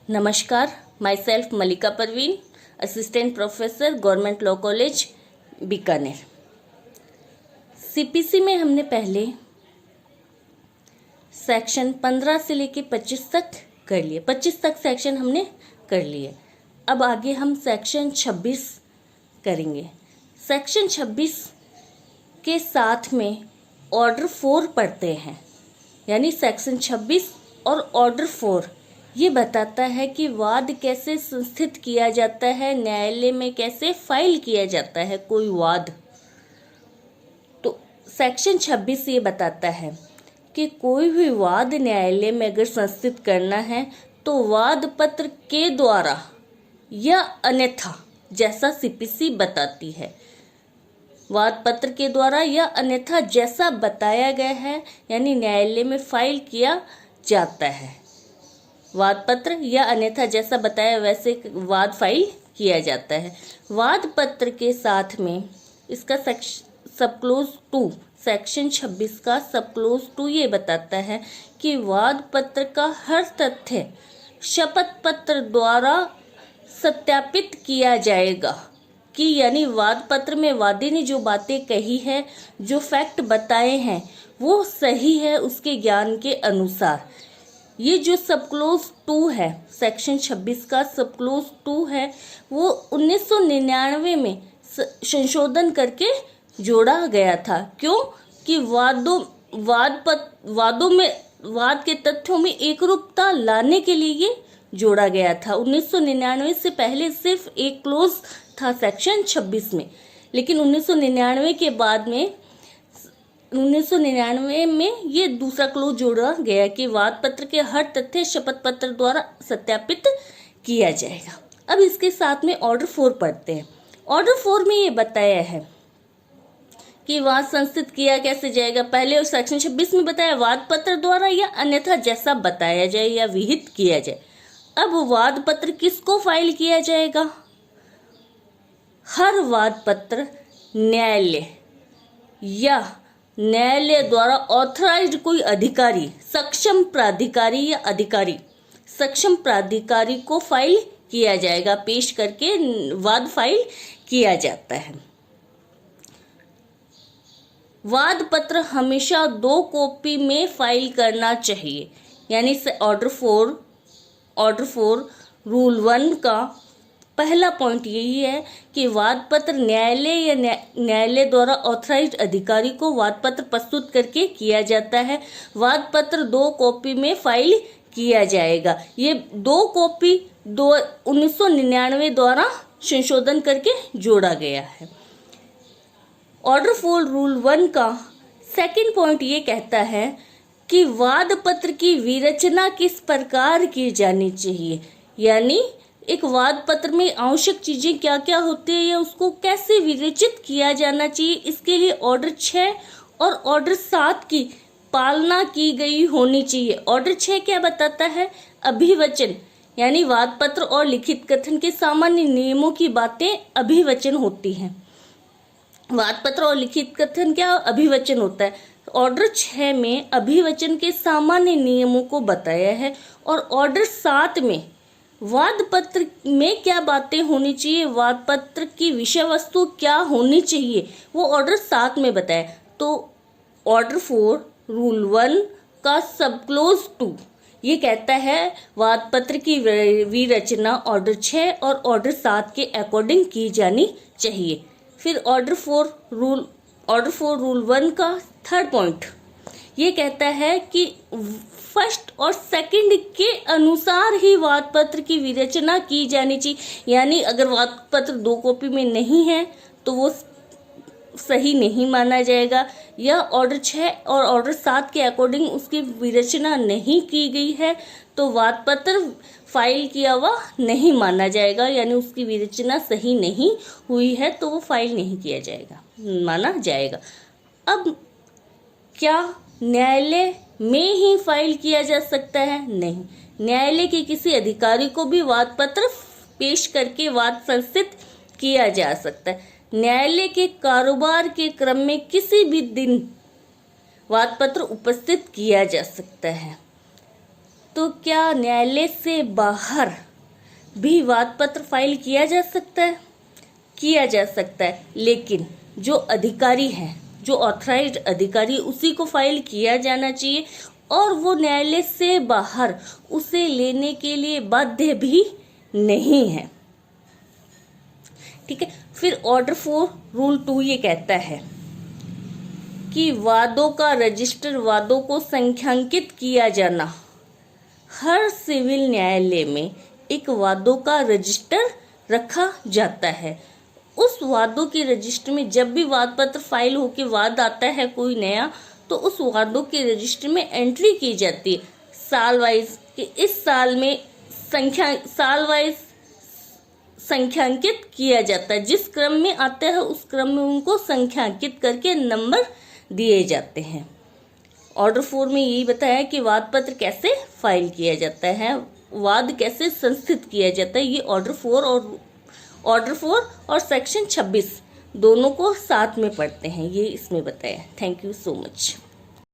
नमस्कार, my self Malika Parveen, assistant professor, government law college Bikaner. CPC में हमने पहले सेक्शन 15 से लेके 25 तक कर लिए। 25 तक सेक्शन हमने कर लिए। अब आगे हम सेक्शन 26 करेंगे। सेक्शन 26 के साथ में ऑर्डर 4 पढ़ते हैं, यानी सेक्शन 26 और ऑर्डर 4 ये बताता है कि वाद कैसे संस्थित किया जाता है, न्यायालय में कैसे फाइल किया जाता है कोई वाद। तो सेक्शन 26 ये बताता है कि कोई भी वाद न्यायालय में अगर संस्थित करना है तो वाद पत्र के द्वारा या अन्यथा, जैसा सीपीसी बताती है, वाद पत्र के द्वारा या अन्यथा जैसा बताया गया है, यानी न्यायालय में फाइल किया जाता है। वाद पत्र या अन्यथा जैसा बताया वैसे वाद फाइल किया जाता है। वाद पत्र के साथ में इसका सब क्लोज 2, सेक्शन 26 का सब क्लोज 2 ये बताता है कि वाद पत्र का हर तथ्य शपथ पत्र द्वारा सत्यापित किया जाएगा कि यानी वाद पत्र में वादी ने जो बातें कही है, जो फैक्ट बताए हैं, वो सही है उसके ज्ञान के अनुसार। ये जो सब क्लोज 2 है, सेक्शन 26 का सब क्लोज 2 है, वो 1999 में संशोधन करके जोड़ा गया था। क्यों? कि वादों में वाद के तथ्यों में एकरूपता लाने के लिए ये जोड़ा गया था। 1999 से पहले सिर्फ एक क्लोज था सेक्शन 26 में, लेकिन 1999 के बाद में 1999 में ये दूसरा क्लोज जोड़ा गया कि वाद पत्र के हर तथ्य शपथ पत्र द्वारा सत्यापित किया जाएगा। अब इसके साथ में ऑर्डर 4 पढ़ते हैं। ऑर्डर 4 में ये बताया है कि वाद संस्थित किया कैसे जाएगा। पहले और सेक्शन 26 में बताया वाद पत्र द्वारा या अन्यथा जैसा बताया जाए या विहित किया जाए। अब वाद पत्र किसको फाइल किया जाएगा? हर वाद पत्र न्यायालय या न्यायालय द्वारा ऑथराइज्ड कोई अधिकारी, सक्षम प्राधिकारी या अधिकारी, सक्षम प्राधिकारी को फाइल किया जाएगा, पेश करके वाद फाइल किया जाता है। वाद पत्र हमेशा 2 कॉपी में फाइल करना चाहिए, यानी ऑर्डर 4 रूल 1 का पहला पॉइंट यही है कि वाद पत्र न्यायालय या न्यायालय द्वारा ऑथराइज्ड अधिकारी को वाद पत्र प्रस्तुत करके किया जाता है। वाद पत्र 2 कॉपी में फाइल किया जाएगा। ये 2 कॉपी 1999 द्वारा संशोधन करके जोड़ा गया है। ऑर्डर 4 रूल 1 का सेकंड पॉइंट ये कहता है कि वाद पत्र की विरचना किस प्रकार की जानी चाहिए, यानी एक वाद पत्र में आवश्यक चीजें क्या क्या होती है या उसको कैसे विरचित किया जाना चाहिए, इसके लिए ऑर्डर 6 और ऑर्डर 7 की पालना की गई होनी चाहिए। ऑर्डर 6 क्या बताता है? अभिवचन, यानी वाद पत्र और लिखित कथन के सामान्य नियमों की बातें अभिवचन होती हैं। वाद पत्र और लिखित कथन क्या अभिवचन होता है। ऑर्डर 6 में अभिवचन के सामान्य नियमों को बताया है और ऑर्डर 7 में वाद पत्र में क्या बातें होनी चाहिए, वाद पत्र की विषय वस्तु क्या होनी चाहिए, वो ऑर्डर 7 में बताया। तो ऑर्डर 4 रूल 1 का सब क्लोज 2 ये कहता है वाद पत्र की विरचना ऑर्डर 6 और ऑर्डर 7 के अकॉर्डिंग की जानी चाहिए। फिर ऑर्डर 4 रूल 1 का थर्ड पॉइंट ये कहता है कि फर्स्ट और सेकंड के अनुसार ही वाद पत्र की विरचना की जानी चाहिए, यानी अगर वाद पत्र 2 कॉपी में नहीं है तो वो सही नहीं माना जाएगा, या ऑर्डर 6 और ऑर्डर 7 के अकॉर्डिंग उसकी विरचना नहीं की गई है तो वाद पत्र फाइल किया हुआ नहीं माना जाएगा, यानी उसकी विरचना सही नहीं हुई है तो वो फाइल नहीं किया जाएगा, माना जाएगा। अब क्या न्यायालय में ही फाइल किया जा सकता है? नहीं, न्यायालय के किसी अधिकारी को भी वाद पत्र पेश करके वाद संस्थित किया जा सकता है। न्यायालय के कारोबार के क्रम में किसी भी दिन वाद पत्र उपस्थित किया जा सकता है। तो क्या न्यायालय से बाहर भी वाद पत्र फाइल किया जा सकता है? किया जा सकता है, लेकिन जो अधिकारी है, जो ऑथराइज्ड अधिकारी, उसी को फाइल किया जाना चाहिए और वो न्यायालय से बाहर उसे लेने के लिए बाध्य भी नहीं है। ठीक है। फिर ऑर्डर 4 रूल 2 ये कहता है कि वादों का रजिस्टर, वादों को संख्यांकित किया जाना। हर सिविल न्यायालय में एक वादों का रजिस्टर रखा जाता है। उस वादों के रजिस्टर में जब भी वाद पत्र फाइल होके वाद आता है कोई नया, तो उस वादों के रजिस्टर में एंट्री की जाती है साल वाइज कि इस साल में साल वाइज संख्यांकित किया जाता है। जिस क्रम में आता है उस क्रम में उनको संख्यांकित करके नंबर दिए जाते हैं। ऑर्डर 4 में यही बताया कि वाद पत्र कैसे फाइल किया जाता है, वाद कैसे संस्थित किया जाता है। ये ऑर्डर 4 और सेक्शन 26 दोनों को साथ में पढ़ते हैं, ये इसमें बताया। Thank you so much.